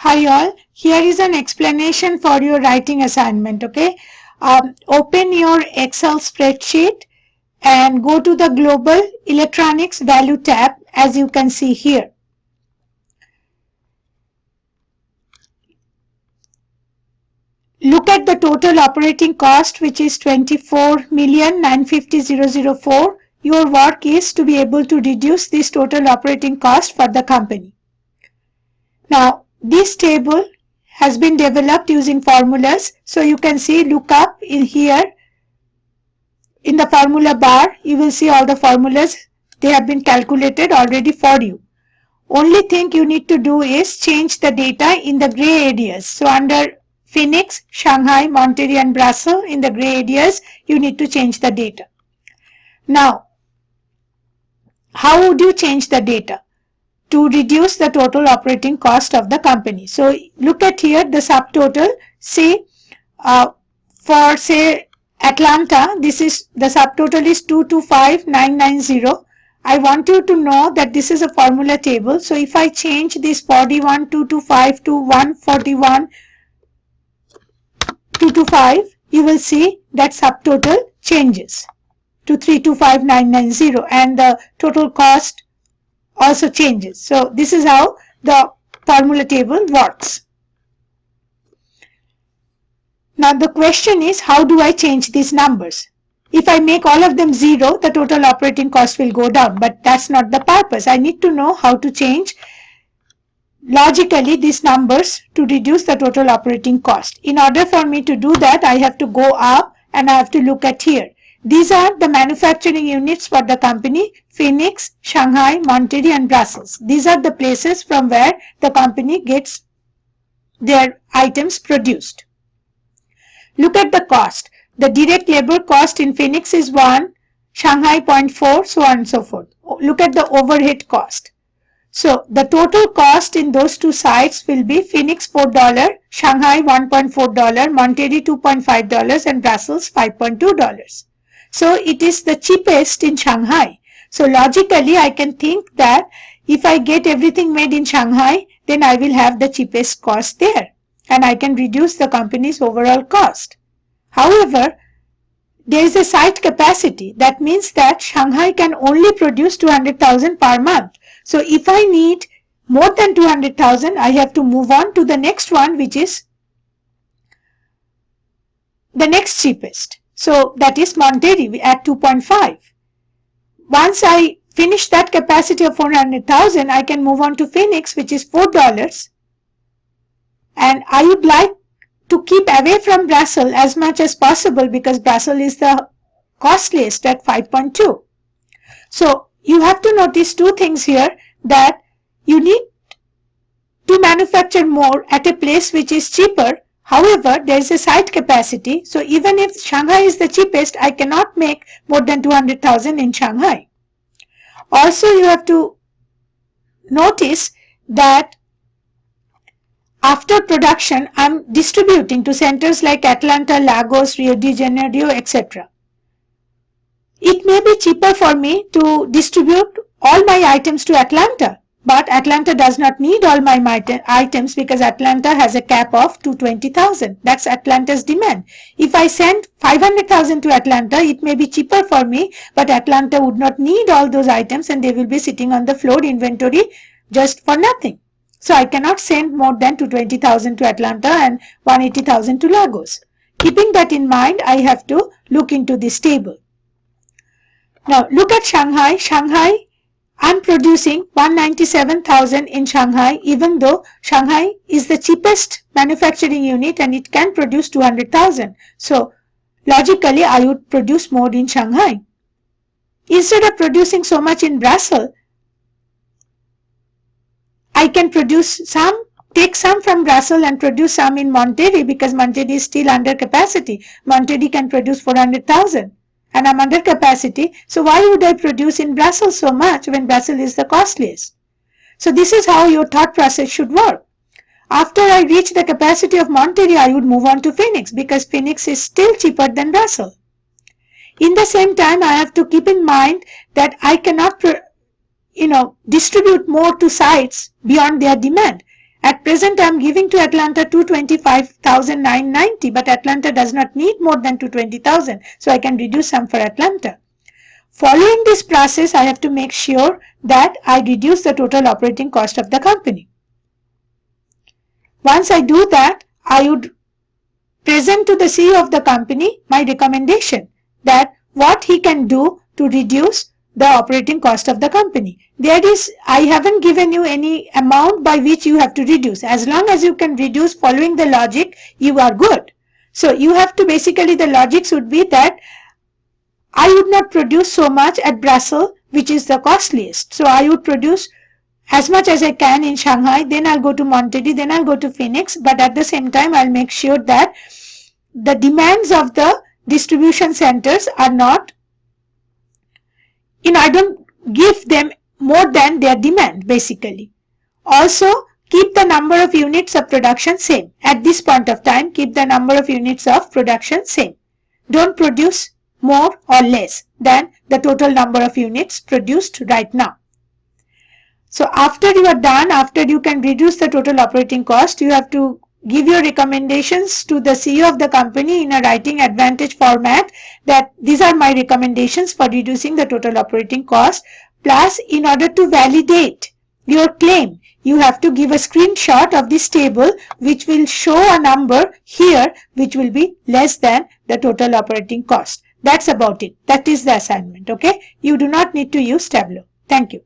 Hi all, here is an explanation for your writing assignment, okay? Open your Excel spreadsheet and go to the Global Electronics Value tab as you can see here. Look at the total operating cost, which is 24,950,004. Your work is to be able to reduce this total operating cost for the company. Now, this table has been developed using formulas. So you can see, look up in here in the formula bar, you will see all the formulas. They have been calculated already for you. Only thing you need to do is change the data in the gray areas. So under Phoenix, Shanghai, Monterrey and Brussels, in the gray areas, you need to change the data. Now, how would you change the data to reduce the total operating cost of the company? So look at here the subtotal. See, for say Atlanta, this is the subtotal is 225990. I want you to know that this is a formula table. So if I change this 41,225 to 141,225, you will see that subtotal changes to 325990 and the total cost also changes. So this is how the formula table works. Now the question is, how do I change these numbers? If I make all of them 0, the total operating cost will go down, but that's not the purpose. I need to know how to change logically these numbers to reduce the total operating cost. In order for me to do that, I have to go up and I have to look at here. These are the manufacturing units for the company: Phoenix, Shanghai, Monterrey and Brussels. These are the places from where the company gets their items produced. Look at the cost. The direct labor cost in Phoenix is 1, Shanghai 0.4, so on and so forth. Look at the overhead cost. So the total cost in those two sites will be Phoenix $4, Shanghai $1.4, Monterrey $2.5 and Brussels $5.2. So it is the cheapest in Shanghai. So logically I can think that if I get everything made in Shanghai, then I will have the cheapest cost there and I can reduce the company's overall cost. However, there is a site capacity. That means that Shanghai can only produce 200,000 per month. So if I need more than 200,000, I have to move on to the next one, which is the next cheapest. So that is Monterrey at 2.5. Once I finish that capacity of 400,000, I can move on to Phoenix, which is $4. And I would like to keep away from Brussels as much as possible because Brussels is the costliest at 5.2. So you have to notice two things here, that you need to manufacture more at a place which is cheaper. However, there is a site capacity. So even if Shanghai is the cheapest, I cannot make more than 200,000 in Shanghai. Also, you have to notice that after production, I am distributing to centers like Atlanta, Lagos, Rio de Janeiro, etc. It may be cheaper for me to distribute all my items to Atlanta, but Atlanta does not need all my items because Atlanta has a cap of 220,000. That's Atlanta's demand. If I send 500,000 to Atlanta, it may be cheaper for me, but Atlanta would not need all those items and they will be sitting on the floor inventory just for nothing. So I cannot send more than 220,000 to Atlanta and 180,000 to Lagos. Keeping that in mind, I have to look into this table. Now look at Shanghai. Shanghai, I'm producing 197,000 in Shanghai, even though Shanghai is the cheapest manufacturing unit and it can produce 200,000. So logically, I would produce more in Shanghai. Instead of producing so much in Brussels, I can produce some, take some from Brussels and produce some in Monterrey because Monterrey is still under capacity. Monterrey can produce 400,000 and I'm under capacity. So why would I produce in Brussels so much when Brussels is the costliest? So this is how your thought process should work. After I reach the capacity of Monterrey, I would move on to Phoenix because Phoenix is still cheaper than Brussels. In the same time, I have to keep in mind that I cannot distribute more to sites beyond their demand. At present, I am giving to Atlanta 225,990, but Atlanta does not need more than 220,000, so I can reduce some for Atlanta. Following this process, I have to make sure that I reduce the total operating cost of the company. Once I do that, I would present to the CEO of the company my recommendation that what he can do to reduce the operating cost of the company. I haven't given you any amount by which you have to reduce. As long as you can reduce following the logic, you are good. So you have to basically, the logic would be that I would not produce so much at Brussels, which is the costliest. So I would produce as much as I can in Shanghai, then I'll go to Monterrey, then I'll go to Phoenix, but at the same time I'll make sure that the demands of the distribution centers are not, I don't give them more than their demand basically. Also, keep the number of units of production same. At this point of time, keep the number of units of production same. Don't produce more or less than the total number of units produced right now. So after you are done, after you can reduce the total operating cost, you have to give your recommendations to the CEO of the company in a writing advantage format, that these are my recommendations for reducing the total operating cost. Plus, in order to validate your claim, you have to give a screenshot of this table which will show a number here which will be less than the total operating cost. That's about it. That is the assignment. Okay. You do not need to use Tableau. Thank you.